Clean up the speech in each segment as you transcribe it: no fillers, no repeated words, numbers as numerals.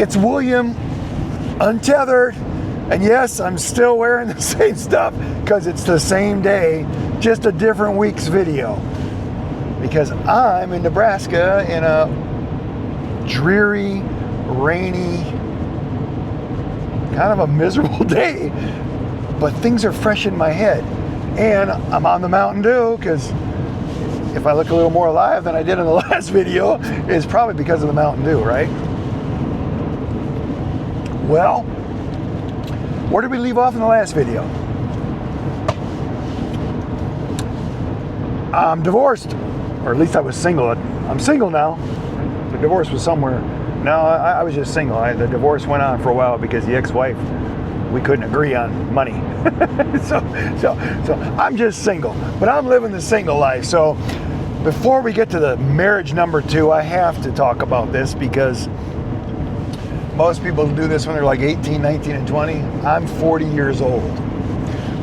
It's William, untethered, and yes, I'm still wearing the same stuff because it's the same day, just a different week's video. Because I'm in Nebraska in a dreary, rainy, kind of a miserable day, but things are fresh in my head. And I'm on the Mountain Dew because if I look a little more alive than I did in the last video, it's probably because of the Mountain Dew, right? Well, where did we leave off in the last video? I'm divorced, or at least I was single. I'm single now. The divorce was somewhere. No, I was just single. The divorce went on for a while because the ex-wife, we couldn't agree on money. so I'm just single, but I'm living the single life. So before we get to the marriage number 2, I have to talk about this because most people do this when they're like 18, 19, and 20. I'm 40 years old.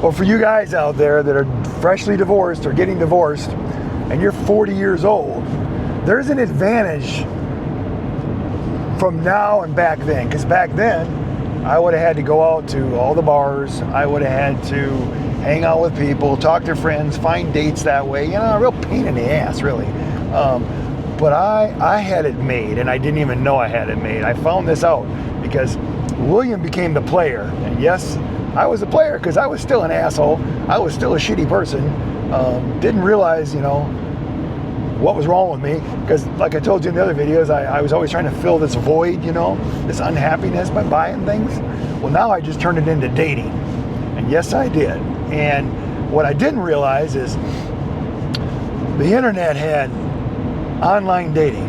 Well, for you guys out there that are freshly divorced or getting divorced, and you're 40 years old, there's an advantage from now and back then. Because back then, I would have had to go out to all the bars. I would have had to hang out with people, talk to friends, find dates that way. You know, a real pain in the ass, really. But I had it made, and I didn't even know I had it made. I found this out because William became the player. And yes, I was a player because I was still an asshole. I was still a shitty person. Didn't realize, you know, what was wrong with me. Because like I told you in the other videos, I was always trying to fill this void, you know, this unhappiness by buying things. Well, now I just turned it into dating. And yes, I did. And what I didn't realize is the internet had online dating.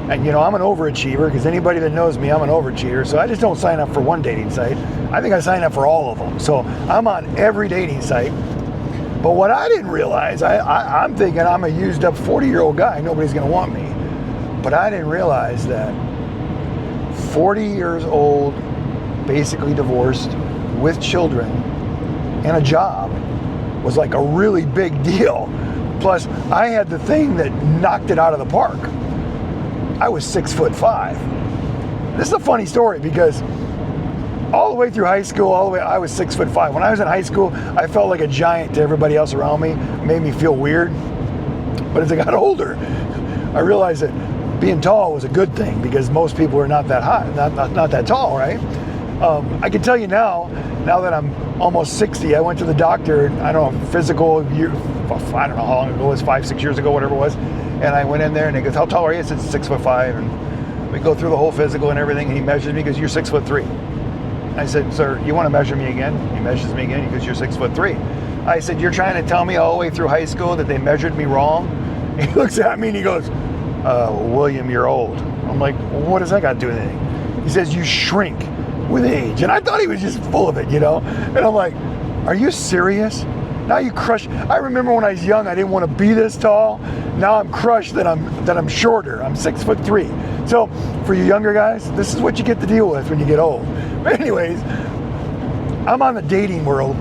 And you know, I'm an overachiever because anybody that knows me, I'm an overachiever. So I just don't sign up for one dating site. I think I sign up for all of them. So I'm on every dating site. But what I didn't realize, I'm thinking I'm a used up 40-year-old guy. Nobody's going to want me. But I didn't realize that 40 years old, basically divorced, with children, and a job was like a really big deal. Plus, I had the thing that knocked it out of the park. I was 6'5". This is a funny story because all the way through high school, I was 6'5". When I was in high school, I felt like a giant to everybody else around me. It made me feel weird. But as I got older, I realized that being tall was a good thing because most people are not that high, not that tall, right? I can tell you now that I'm almost 60, I went to the doctor, I don't know, physical year, I don't know how long ago it was, 5-6 years ago, whatever it was. And I went in there and he goes, how tall are you? I said 6'5". And we go through the whole physical and everything. And he measures me because you're 6'3". I said, sir, you want to measure me again? He measures me again because you're 6'3". I said, you're trying to tell me all the way through high school that they measured me wrong? And he looks at me and he goes, William, you're old. I'm like, well, what does that got to do with anything? He says, you shrink with age. And I thought he was just full of it, you know? And I'm like, are you serious? Now you crush. I remember when I was young, I didn't want to be this tall. Now I'm crushed that I'm shorter. I'm 6'3". So for you younger guys, this is what you get to deal with when you get old. But anyways, I'm on the dating world.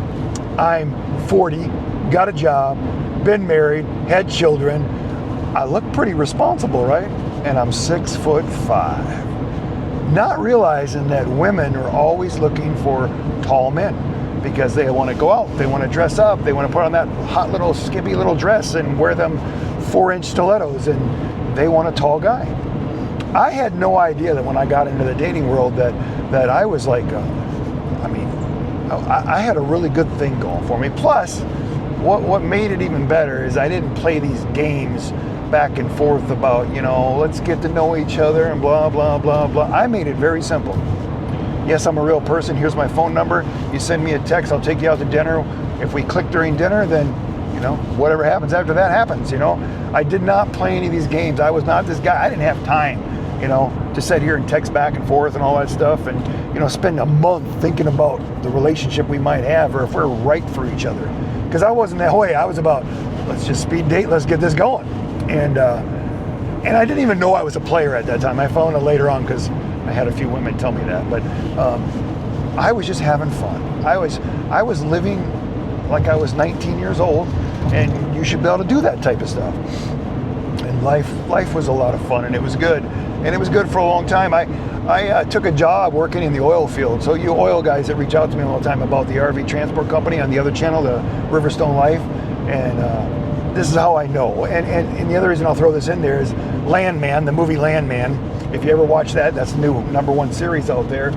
I'm 40, got a job, been married, had children. I look pretty responsible, right? And I'm 6'5". Not realizing that women are always looking for tall men because they want to go out, they want to dress up, they want to put on that hot little skimpy little dress and wear them 4-inch stilettos, and they want a tall guy. I had no idea that when I got into the dating world that I was like, I had a really good thing going for me. Plus, what made it even better is I didn't play these games back and forth about, you know, let's get to know each other and blah, blah, blah, blah. I made it very simple. Yes, I'm a real person. Here's my phone number. You send me a text, I'll take you out to dinner. If we click during dinner, then, you know, whatever happens after that happens, you know. I did not play any of these games. I was not this guy. I didn't have time, you know, to sit here and text back and forth and all that stuff and, you know, spend a month thinking about the relationship we might have or if we're right for each other. Because I wasn't that way. I was about, let's just speed date, let's get this going. And I didn't even know I was a player at that time. I found it later on because I had a few women tell me that. But I was just having fun. I was living like I was 19 years old, and you should be able to do that type of stuff. And life was a lot of fun, and it was good. and it was good for a long time. I took a job working in the oil field. So you oil guys that reach out to me all the time about the RV transport company on the other channel, the Riverstone Life, and this is how I know. And the other reason I'll throw this in there is Landman, the movie Landman. If you ever watch that, that's the new #1 series out there.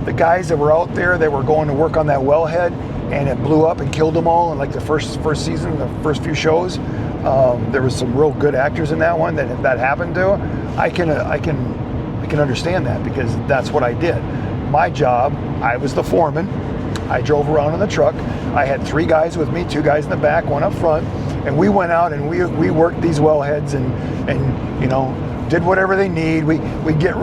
The guys that were out there that were going to work on that wellhead, and it blew up and killed them all in like the first season, the first few shows. There was some real good actors in that one that happened to. I can understand that because that's what I did. My job, I was the foreman. I drove around in the truck. I had 3 guys with me, 2 guys in the back, 1 up front, and we went out and we worked these wellheads and you know, did whatever they need. We get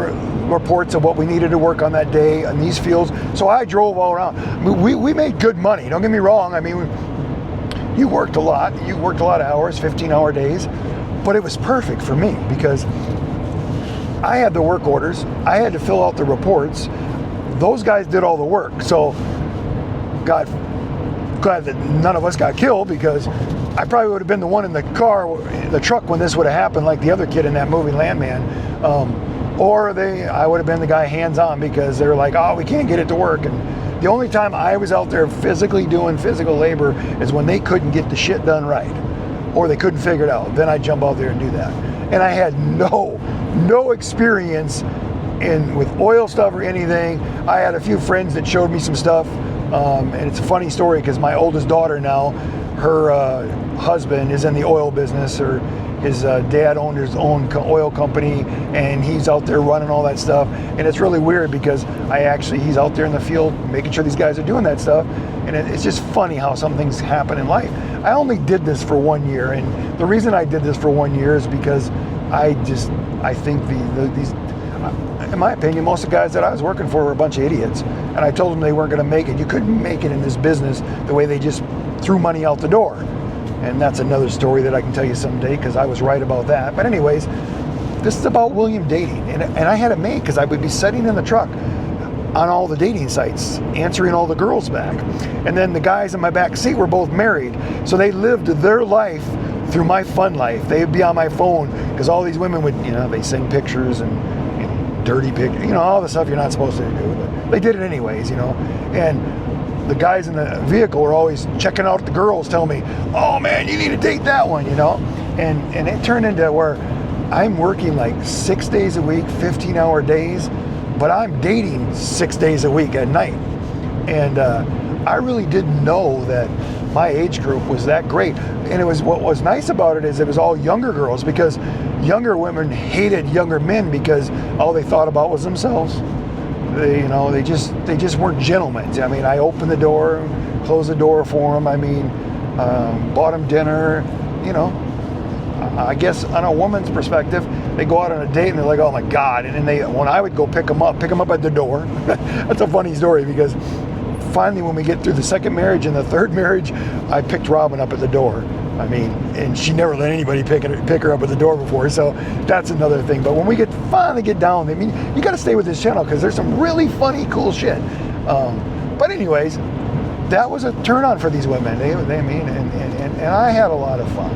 reports of what we needed to work on that day in these fields. So I drove all around. We made good money. Don't get me wrong. I mean, you worked a lot. You worked a lot of hours, 15-hour days, but it was perfect for me because I had the work orders. I had to fill out the reports. Those guys did all the work. So glad that none of us got killed because I probably would have been the one in the car, the truck, when this would have happened, like the other kid in that movie Landman. I would have been the guy hands-on because they're like, oh, we can't get it to work. And the only time I was out there physically doing physical labor is when they couldn't get the shit done right or they couldn't figure it out. Then I'd jump out there and do that. And I had no experience with oil stuff or anything. I had a few friends that showed me some stuff. And it's a funny story because my oldest daughter now, her husband is in the oil business, or his dad owned his own oil company, and he's out there running all that stuff. And it's really weird because he's out there in the field making sure these guys are doing that stuff. And it's just funny how some things happen in life. I only did this for 1 year, and the reason I did this for 1 year is because I think these, in my opinion, most of the guys that I was working for were a bunch of idiots. And I told them they weren't going to make it. You couldn't make it in this business the way they just threw money out the door. And that's another story that I can tell you someday because I was right about that. But anyways, this is about William dating. And I had it made because I would be sitting in the truck on all the dating sites, answering all the girls back. And then the guys in my back seat were both married. So they lived their life through my fun life. They'd be on my phone because all these women would, they send pictures and dirty pictures, all the stuff you're not supposed to do. But they did it anyways, And the guys in the vehicle were always checking out the girls, telling me, oh man, you need to date that one, And it turned into where I'm working like 6 days a week, 15-hour days, but I'm dating 6 days a week at night. And I really didn't know that my age group was that great. And what was nice about it is it was all younger girls, because younger women hated younger men because all they thought about was themselves. They just weren't gentlemen. I mean, I opened the door, closed the door for them. I mean, bought them dinner. I guess on a woman's perspective, they go out on a date and they're like, oh my God. And then when I would go pick them up at the door. That's a funny story because finally when we get through the second marriage and the third marriage, I picked Robin up at the door. I mean, and she never let anybody pick her up at the door before, so that's another thing. But when we finally get down, I mean, you got to stay with this channel because there's some really funny, cool shit. But anyways, that was a turn on for these women. And I had a lot of fun.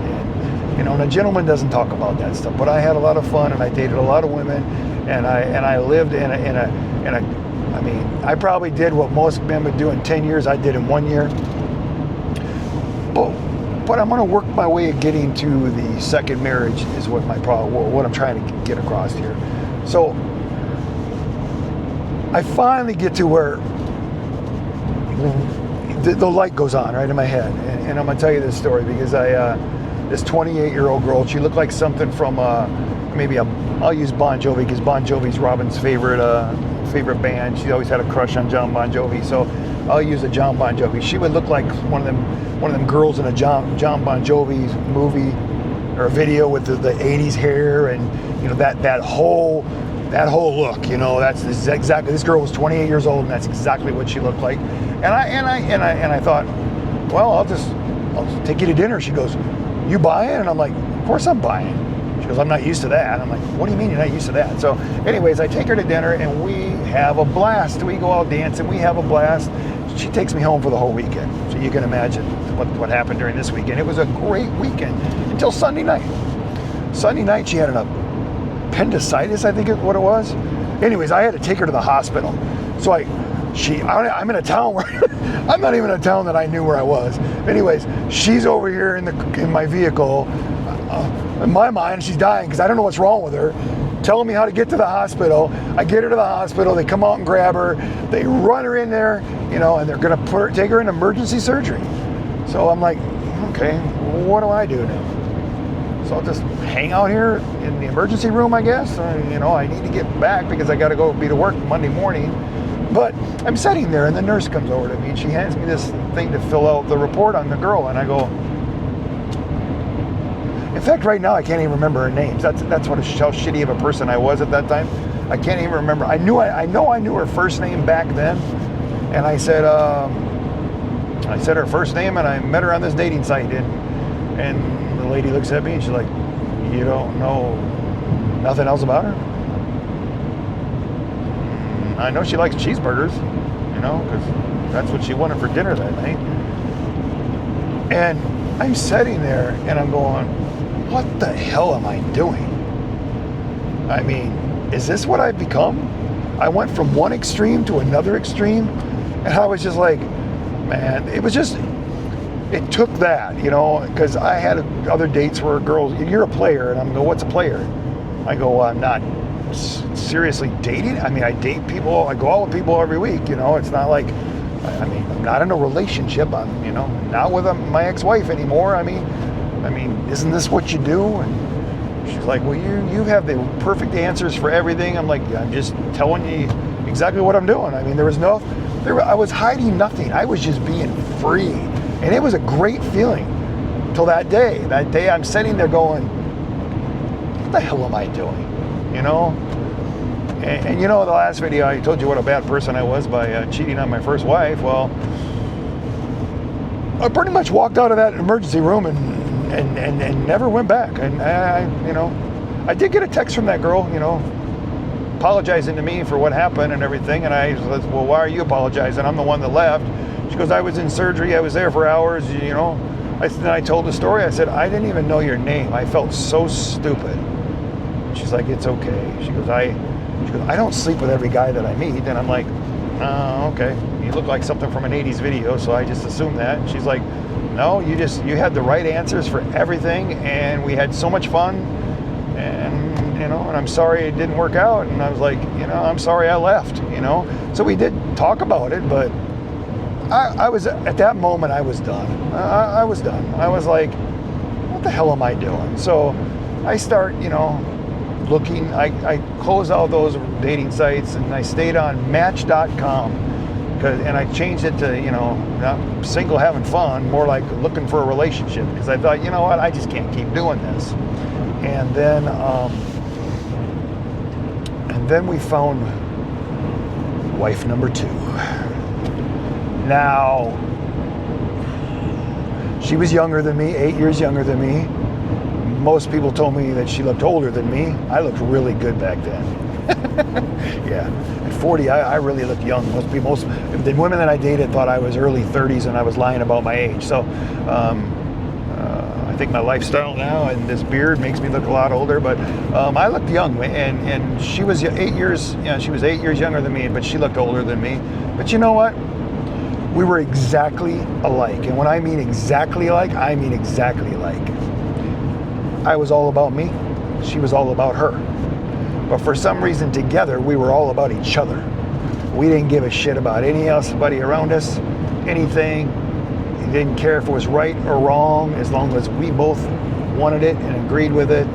And a gentleman doesn't talk about that stuff, but I had a lot of fun, and I dated a lot of women, and I lived in a. I mean, I probably did what most men would do in 10 years. I did in 1 year. But I'm going to work my way of getting to the second marriage is what I'm trying to get across here. So I finally get to where the light goes on right in my head, and I'm going to tell you this story because this 28-year-old girl, she looked like something from I'll use Bon Jovi because Bon Jovi's Robin's favorite band. She always had a crush on John Bon Jovi, so I'll use a John Bon Jovi. She would look like one of them girls in a John Bon Jovi movie or a video with the 80s hair and that whole look. That's exactly. This girl was 28 years old, and that's exactly what she looked like. And I thought, well, I'll take you to dinner. She goes, you buying? And I'm like, of course I'm buying. She goes, I'm not used to that. I'm like, what do you mean you're not used to that? So anyways, I take her to dinner and we have a blast. We go out dancing, we have a blast. She takes me home for the whole weekend. So you can imagine what happened during this weekend. It was a great weekend until Sunday night. Sunday night she had an appendicitis, I think is what it was. Anyways, I had to take her to the hospital. So I'm in a town where I'm not even in a town that I knew where I was. Anyways, she's over here in my vehicle. In my mind, she's dying because I don't know what's wrong with her. Telling me how to get to the hospital. I get her to the hospital. They come out and grab her. They run her in there, and they're gonna take her in emergency surgery. So I'm like, okay, what do I do now? So I'll just hang out here in the emergency room, I guess. I need to get back because I got to go be to work Monday morning. But I'm sitting there, and the nurse comes over to me, and she hands me this thing to fill out the report on the girl, and I go. In fact, right now I can't even remember her names. That's how shitty of a person I was at that time. I can't even remember. I know I knew her first name back then, and I said her first name, and I met her on this dating site, and the lady looks at me, and she's like, "You don't know nothing else about her?" I know she likes cheeseburgers, because that's what she wanted for dinner that night. And I'm sitting there, and I'm going, what the hell am I doing? I mean, is this what I've become? I went from one extreme to another extreme, and I was just like, man, it took that, because I had other dates where girls, you're a player, and I'm going, what's a player? I go, well, I'm not seriously dating. I mean, I date people, I go out with people every week, it's not like, I'm not in a relationship. I'm, not with my ex-wife anymore. I mean, isn't this what you do? And she's like, well, you have the perfect answers for everything. I'm like, yeah, I'm just telling you exactly what I'm doing. I mean, I was hiding nothing. I was just being free. And it was a great feeling till that day. That day I'm sitting there going, what the hell am I doing? And the last video I told you what a bad person I was by cheating on my first wife. Well, I pretty much walked out of that emergency room and never went back. And I did get a text from that girl, apologizing to me for what happened and everything. And I said, well, why are you apologizing? I'm the one that left. She goes, I was in surgery. I was there for hours. Then I told the story. I said, I didn't even know your name. I felt so stupid. She's like, it's okay. She goes, I don't sleep with every guy that I meet. And I'm like, oh, okay. You look like something from an 80s video, so I just assumed that. And she's like, no, you had the right answers for everything, and we had so much fun, and and I'm sorry it didn't work out. And I was like, I'm sorry I left, So we did talk about it, but I was, at that moment, I was done. I was done. I was like, what the hell am I doing? So I start, looking. I closed all those dating sites, and I stayed on Match.com, and I changed it to, not single having fun, more like looking for a relationship, because I thought, what, I just can't keep doing this. And then we found wife number 2. Now, she was younger than me, 8 years younger than me. Most people told me that she looked older than me. I looked really good back then. Yeah, at 40, I really looked young. Most the women that I dated thought I was early 30s, and I was lying about my age. So I think my lifestyle now and this beard makes me look a lot older. But I looked young, and she was 8 years. She was 8 years younger than me, but she looked older than me. But you know what? We were exactly alike, and when I mean exactly alike, I mean exactly alike. I was all about me, she was all about her. But for some reason together, we were all about each other. We didn't give a shit about anybody around us, anything. We didn't care if it was right or wrong, as long as we both wanted it and agreed with it.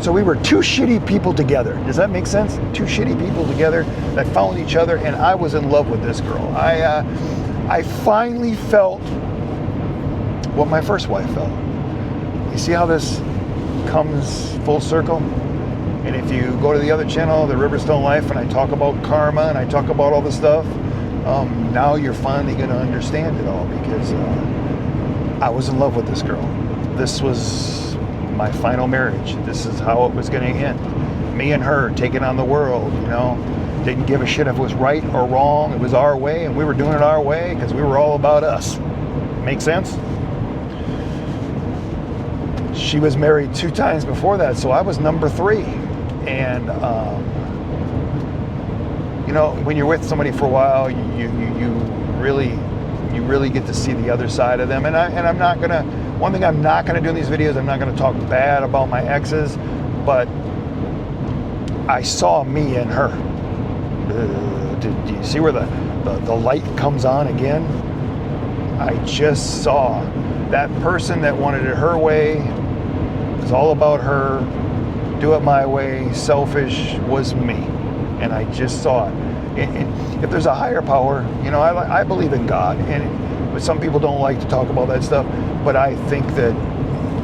So we were two shitty people together. Does that make sense? Two shitty people together that found each other, and I was in love with this girl. I finally felt what my first wife felt. You see how this comes full circle? And if you go to the other channel, the Riverstone Life, and I talk about karma and I talk about all this stuff, now you're finally going to understand it all, because I was in love with this girl. This was my final marriage. This is how it was going to end. Me and her taking on the world, Didn't give a shit if it was right or wrong. It was our way, and we were doing it our way because we were all about us. Make sense? She was married 2 times before that, so I was number 3. And you know, when you're with somebody for a while, you really get to see the other side of them. And I'm not gonna. One thing I'm not gonna do in these videos, I'm not gonna talk bad about my exes, but I saw me in her. Do you see where the light comes on again? I just saw that person that wanted it her way. It was all about her. Do it my way. Selfish was me. And I just saw it. And if there's a higher power, you know, I believe in God. But some people don't like to talk about that stuff. But I think that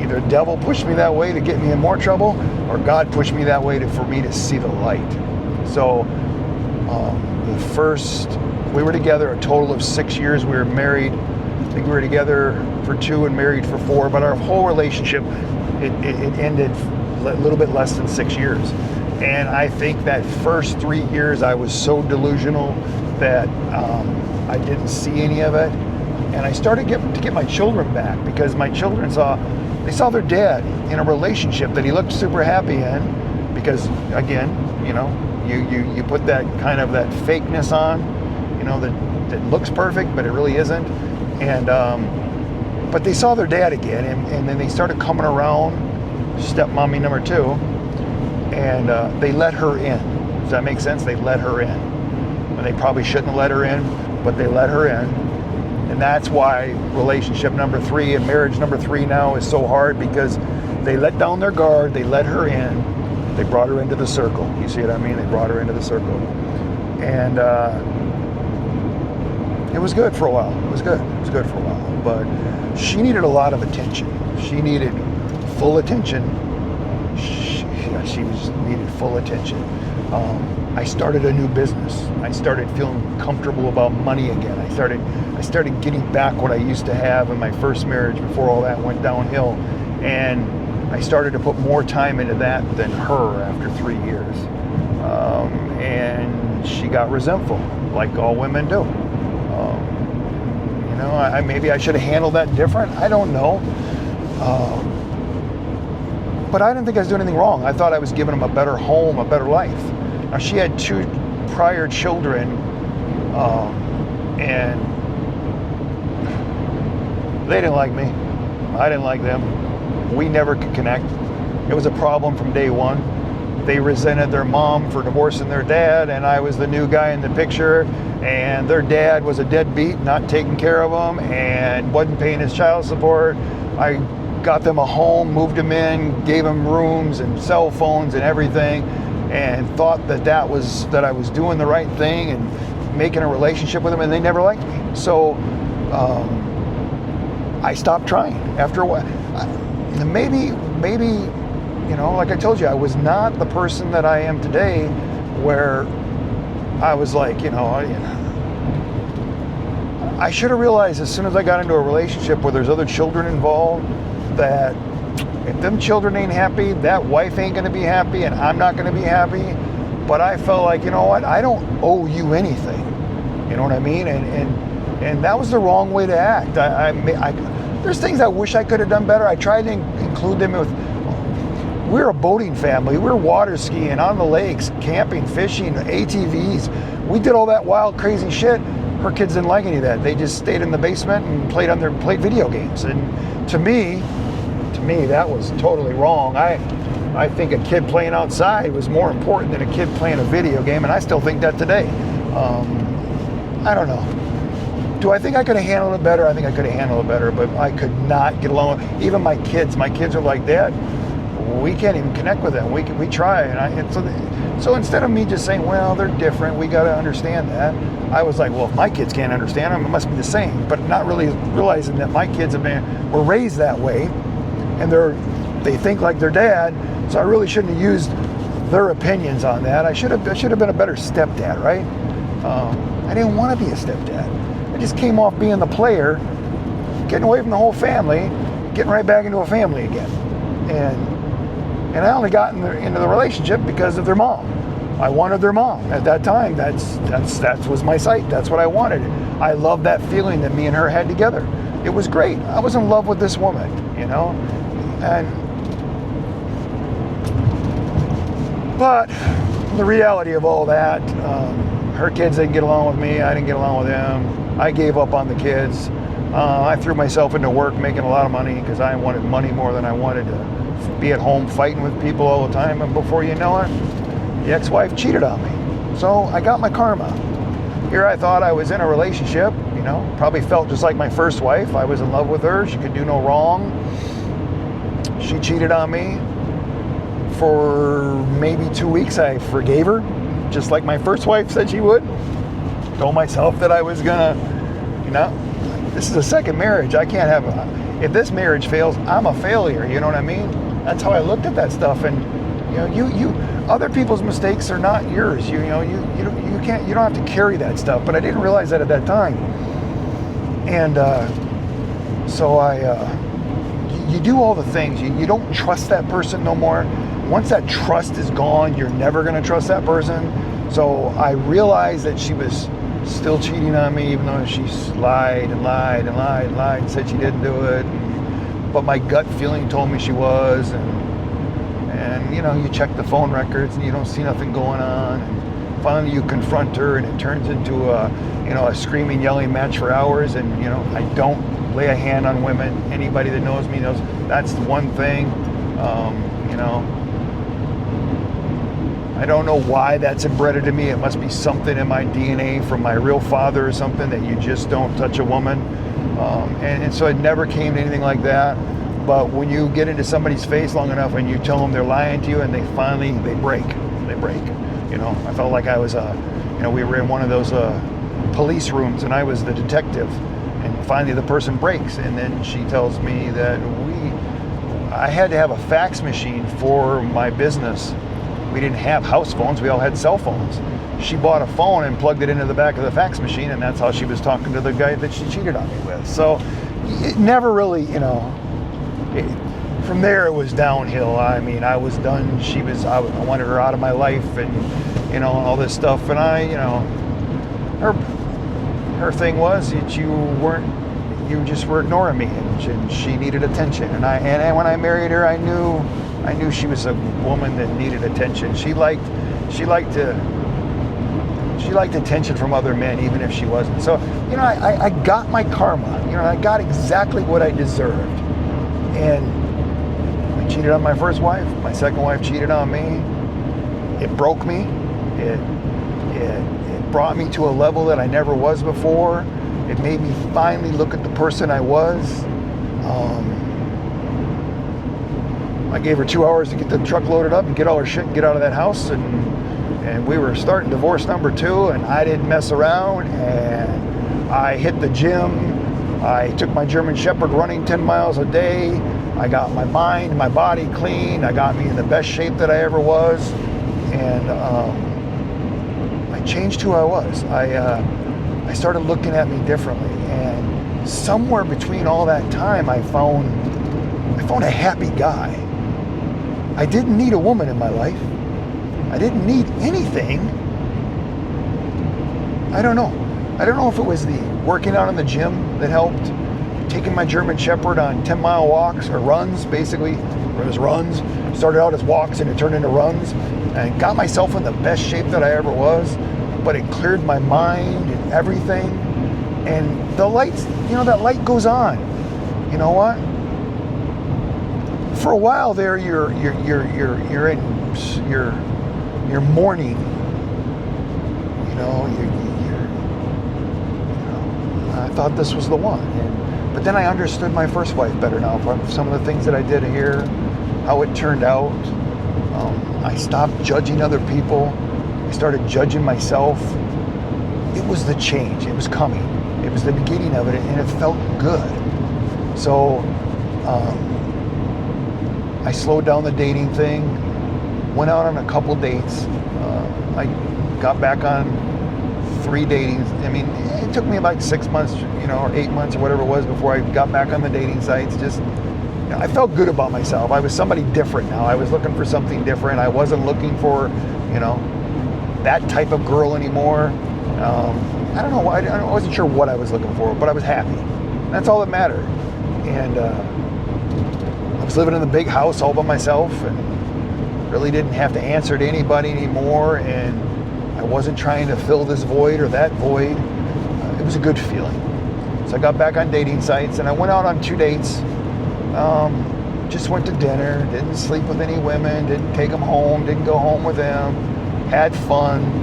either the devil pushed me that way to get me in more trouble, or God pushed me that way for me to see the light. So we were together a total of 6 years. We were married. I think we were together for 2 and married for 4. But our whole relationship, it ended a little bit less than 6 years. And I think that first 3 years I was so delusional that I didn't see any of it. And I started to get my children back, because my children saw their dad in a relationship that he looked super happy in. Because again, you know, you put that kind of that fakeness on, you know, that looks perfect, but it really isn't. And but they saw their dad again, and then they started coming around, stepmommy number 2, and they let her in. Does that make sense? They let her in. And they probably shouldn't have let her in, but they let her in. And that's why relationship number 3 and marriage number 3 now is so hard, because they let down their guard, they let her in, they brought her into the circle. You see what I mean? They brought her into the circle. And it was good for a while. It was good for a while. But she needed a lot of attention. She needed full attention. She needed full attention. I started a new business. I started feeling comfortable about money again. I started getting back what I used to have in my first marriage before all that went downhill. And I started to put more time into that than her after 3 years. And she got resentful, like all women do. You know, maybe I should have handled that different. I don't know. But I didn't think I was doing anything wrong. I thought I was giving them a better home, a better life. Now, she had 2 prior children, and they didn't like me. I didn't like them. We never could connect. It was a problem from day one. They resented their mom for divorcing their dad, and I was the new guy in the picture, and their dad was a deadbeat, not taking care of them, and wasn't paying his child support. I got them a home, moved them in, gave them rooms and cell phones and everything, and thought that I was doing the right thing and making a relationship with them, and they never liked me. So I stopped trying after a while. Maybe, you know, like I told you, I was not the person that I am today, where I was like, I should have realized as soon as I got into a relationship where there's other children involved, that if them children ain't happy, that wife ain't going to be happy, and I'm not going to be happy. But I felt like, you know what, I don't owe you anything. You know what I mean? And that was the wrong way to act. There's things I wish I could have done better. I tried to include them with, we're a boating family. We're water skiing, on the lakes, camping, fishing, ATVs. We did all that wild, crazy shit. Her kids didn't like any of that. They just stayed in the basement and played video games. And to me, that was totally wrong. I think a kid playing outside was more important than a kid playing a video game, and I still think that today. I don't know. Do I think I could have handled it better? I think I could have handled it better, but I could not get along. Even my kids are like, Dad, we can't even connect with them. We try, and so instead of me just saying, well, they're different, we got to understand that, I was like, well, if my kids can't understand them, it must be the same. But not really realizing that my kids were raised that way, and they think like their dad. So I really shouldn't have used their opinions on that. I should have been a better stepdad, right? I didn't want to be a stepdad. I just came off being the player, getting away from the whole family, getting right back into a family again. And I only got into the relationship because of their mom. I wanted their mom at that time. That was my sight. That's what I wanted. I loved that feeling that me and her had together. It was great. I was in love with this woman, you know, and But the reality of all that, her kids didn't get along with me. I didn't get along with them. I gave up on the kids. I threw myself into work making a lot of money because I wanted money more than I wanted to be at home fighting with people all the time. And before you know it, the ex-wife cheated on me. So I got my karma. Here I thought I was in a relationship, probably felt just like my first wife. I was in love with her. She could do no wrong. She cheated on me. For maybe 2 weeks, I forgave her, just like my first wife said she would. Told myself that I was gonna, this is a second marriage. I can't have if this marriage fails, I'm a failure. You know what I mean? That's how I looked at that stuff. And you other people's mistakes are not yours. You can't, you don't have to carry that stuff. But I didn't realize that at that time. And you do all the things. You don't trust that person no more. Once that trust is gone, you're never going to trust that person. So I realized that she was still cheating on me, even though she lied and said she didn't do it. But my gut feeling told me she was. And you check the phone records and you don't see nothing going on. And finally you confront her and it turns into a screaming, yelling match for hours. And, I don't lay a hand on women. Anybody that knows me knows that's the one thing, I don't know why that's embedded in me. It must be something in my DNA from my real father or something that you just don't touch a woman. And so it never came to anything like that. But when you get into somebody's face long enough and you tell them they're lying to you and they break. I felt like I was, we were in one of those police rooms and I was the detective. And finally the person breaks. And then she tells me that I had to have a fax machine for my business. We didn't have house phones. We all had cell phones. She bought a phone and plugged it into the back of the fax machine, and that's how she was talking to the guy that she cheated on me with. So it never really, from there it was downhill. I mean, I was done. I wanted her out of my life and, all this stuff. And her thing was that you just were ignoring me, and she needed attention. And when I married her, I knew she was a woman that needed attention. She liked attention from other men, even if she wasn't. So, I got my karma. I got exactly what I deserved. And I cheated on my first wife. My second wife cheated on me. It broke me. It brought me to a level that I never was before. It made me finally look at the person I was. I gave her 2 hours to get the truck loaded up and get all her shit and get out of that house. And we were starting divorce number 2, and I didn't mess around. And I hit the gym. I took my German Shepherd running 10 miles a day. I got my mind, my body clean. I got me in the best shape that I ever was. And I changed who I was. I started looking at me differently. And somewhere between all that time, I found a happy guy. I didn't need a woman in my life. I didn't need anything. I don't know. I don't know if it was the working out in the gym that helped, taking my German Shepherd on 10-mile walks or runs, basically. It was runs. Started out as walks and it turned into runs. And got myself in the best shape that I ever was. But it cleared my mind and everything. And the lights, that light goes on. You know what? For a while there, you're mourning. I thought this was the one. But then I understood my first wife better now. From some of the things that I did here, how it turned out. I stopped judging other people. I started judging myself. It was the change. It was coming. It was the beginning of it, and it felt good. So I slowed down the dating thing, went out on a couple dates. I got back on 3 datings. I mean, it took me about 6 months, or 8 months or whatever it was before I got back on the dating sites. Just, I felt good about myself. I was somebody different now. I was looking for something different. I wasn't looking for, that type of girl anymore. I don't know. I wasn't sure what I was looking for, but I was happy. That's all that mattered. And I was living in the big house all by myself, and really didn't have to answer to anybody anymore, and I wasn't trying to fill this void or that void. It was a good feeling. So I got back on dating sites, and I went out on 2 dates. Just went to dinner, didn't sleep with any women, didn't take them home, didn't go home with them, had fun.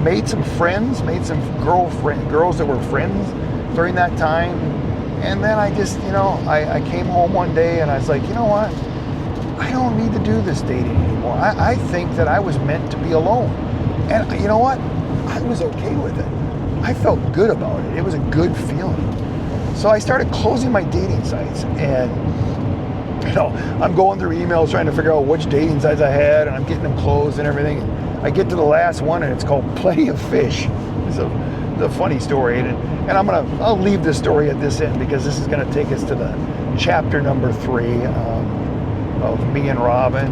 Made some friends, made some girls that were friends during that time. And then I just, I came home one day and I was like, you know what? I don't need to do this dating anymore. I think that I was meant to be alone. And you know what? I was okay with it. I felt good about it. It was a good feeling. So I started closing my dating sites, and I'm going through emails trying to figure out which dating sites I had, and I'm getting them closed and everything. I get to the last one, and it's called Plenty of Fish. It's a funny story, and I'll leave this story at this end, because this is going to take us to the chapter number 3 of me and Robin.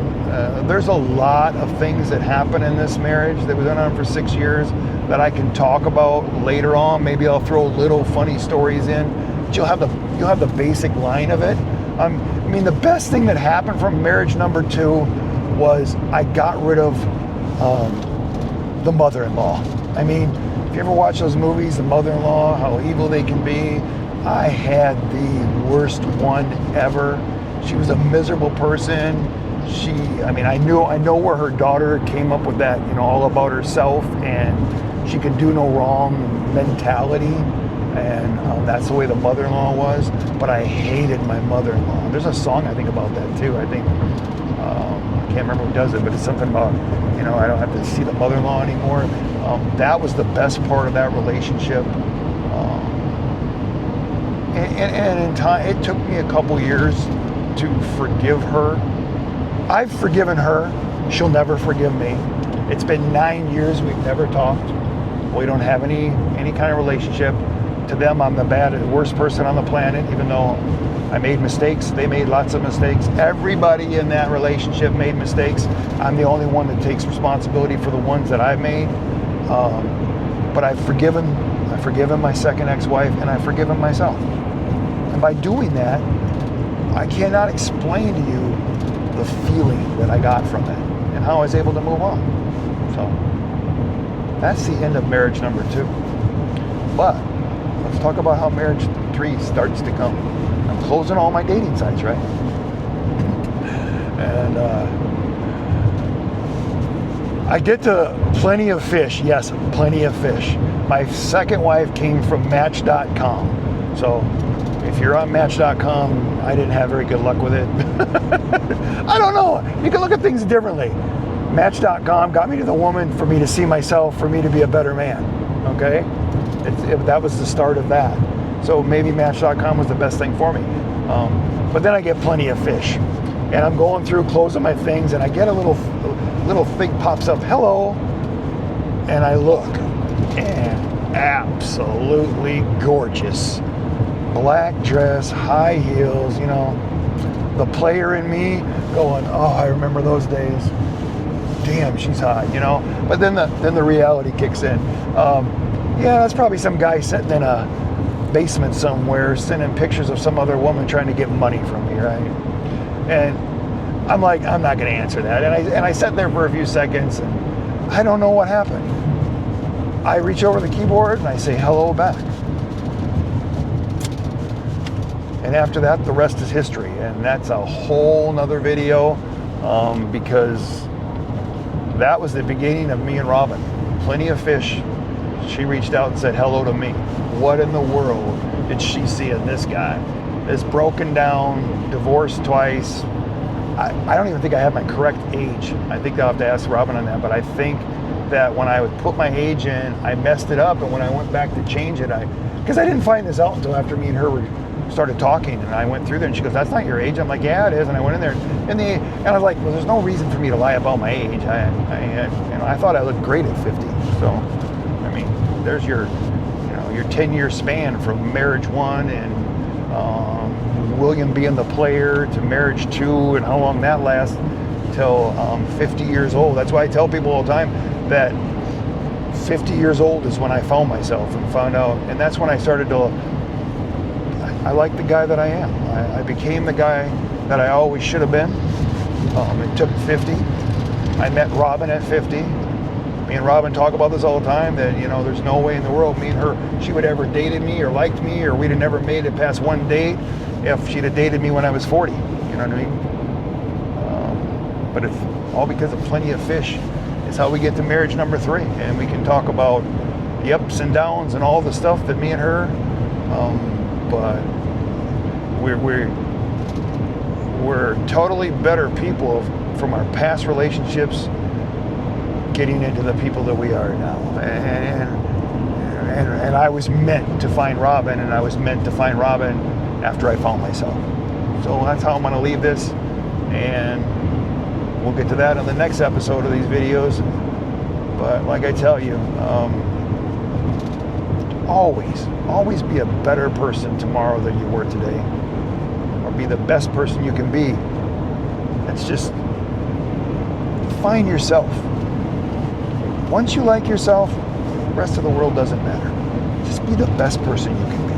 There's a lot of things that happen in this marriage that went on for 6 years that I can talk about later on. Maybe I'll throw little funny stories in. But you'll have the basic line of it. The best thing that happened from marriage number 2 was I got rid of the mother-in-law. If you ever watch those movies, the mother-in-law, how evil they can be, I had the worst one ever. She was a miserable person. I know where her daughter came up with that, all about herself, and she could do no wrong mentality. And that's the way the mother-in-law was. But I hated my mother-in-law. There's a song, I think, about that too. I think, I can't remember who does it, but it's something about, I don't have to see the mother-in-law anymore. That was the best part of that relationship. And in time, it took me a couple years to forgive her. I've forgiven her. She'll never forgive me. It's been 9 years we've never talked. We don't have any kind of relationship. To them, I'm the worst person on the planet, even though I made mistakes. They made lots of mistakes. Everybody in that relationship made mistakes. I'm the only one that takes responsibility for the ones that I've made. But I've forgiven my second ex-wife, and I've forgiven myself. And by doing that, I cannot explain to you the feeling that I got from it and how I was able to move on. So that's the end of marriage number 2. But let's talk about how marriage 3 starts to come. I'm closing all my dating sites, right? And I get to Plenty of Fish. Yes, Plenty of Fish. My second wife came from Match.com. So if you're on Match.com, I didn't have very good luck with it. I don't know. You can look at things differently. Match.com got me to the woman for me to see myself, for me to be a better man. Okay? That was the start of that. So maybe Match.com was the best thing for me. But then I get Plenty of Fish. And I'm going through closing my things, and I get a little thing pops up, hello. And I look, and absolutely gorgeous. Black dress, high heels, the player in me going, oh, I remember those days. Damn, she's hot, But then the reality kicks in. Yeah, that's probably some guy sitting in a basement somewhere, sending pictures of some other woman trying to get money from me, right? And I'm like, I'm not going to answer that. And I sat there for a few seconds, and I don't know what happened. I reach over the keyboard and I say hello back. And after that, the rest is history. And that's a whole nother video, because that was the beginning of me and Robin. Plenty of Fish. She reached out and said hello to me. What in the world did she see in this guy? This broken down, divorced twice. I don't even think I have my correct age. I think I'll have to ask Robin on that. But I think that when I would put my age in, I messed it up. And when I went back to change it, because I didn't find this out until after me and her started talking, and I went through there, and she goes, that's not your age. I'm like, yeah, it is. And I went in there, and I was like, well, there's no reason for me to lie about my age. I thought I looked great at 50. So, there's your 10-year span from marriage 1 and William being the player to marriage 2, and how long that lasts till 50 years old. That's why I tell people all the time that 50 years old is when I found myself and found out, and that's when I started to, I like the guy that I am. I became the guy that I always should have been. It took 50. I met Robin at 50. Me and Robin talk about this all the time, that, there's no way in the world me and her, she would ever dated me or liked me, or we'd have never made it past one date if she'd have dated me when I was 40. You know what I mean? But it's all because of plenty of fish. It's how we get to marriage number 3. And we can talk about the ups and downs and all the stuff that me and her, but we're totally better people from our past relationships getting into the people that we are now. And I was meant to find Robin, and I was meant to find Robin after I found myself. So that's how I'm going to leave this, and we'll get to that on the next episode of these videos. But like I tell you, always be a better person tomorrow than you were today, or be the best person you can be. It's just find yourself. Once you like yourself, the rest of the world doesn't matter. Just be the best person you can be.